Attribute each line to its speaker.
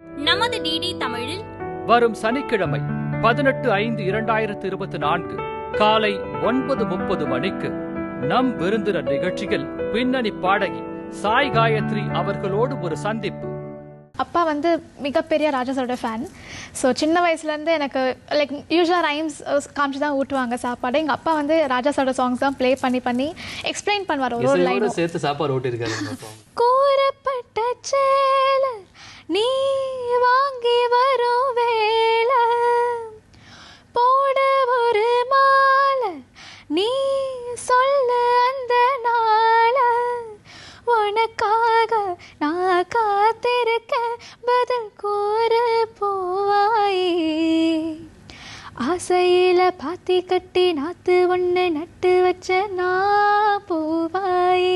Speaker 1: நமது டிடி தமிழில்
Speaker 2: வரும் சனிக்கிழமை 18/5/2024 காலை 9:30 மணிக்கு நம் விருந்தினர் நிகழ்ச்சியில் பின்னணி பாடகி சாய் காயத்ரி அவர்களோடு ஒரு சந்திப்பு.
Speaker 3: அப்பா வந்து மிகப்பெரிய ராஜா சாரோட ஃபேன். ஸோ சின்ன வயசுலேருந்து எனக்கு லைக் யூஸ்வலாக ரைம்ஸ் காமிச்சு தான் ஊட்டுவாங்க சாப்பாடு. எங்கள் அப்பா வந்து ராஜா சாரோட சாங்ஸ் தான் ப்ளே பண்ணி எக்ஸ்பிளைன் பண்ணுவார் ஒரு லைன்
Speaker 4: சேர்த்து சாப்பாடு ஊட்டியிருக்காரு.
Speaker 3: கூறப்பட்ட சேல நீ வாங்கி வரும் வேளை போட ஒரு மாலை நீ சொல்ல அந்த நாள உனக்காக நான் காத்திருக்க பதில் கூற போவாயே ஆசையில பாத்தி கட்டி நாத்து ஒண்ணு நட்டு வச்ச நான் போவாயே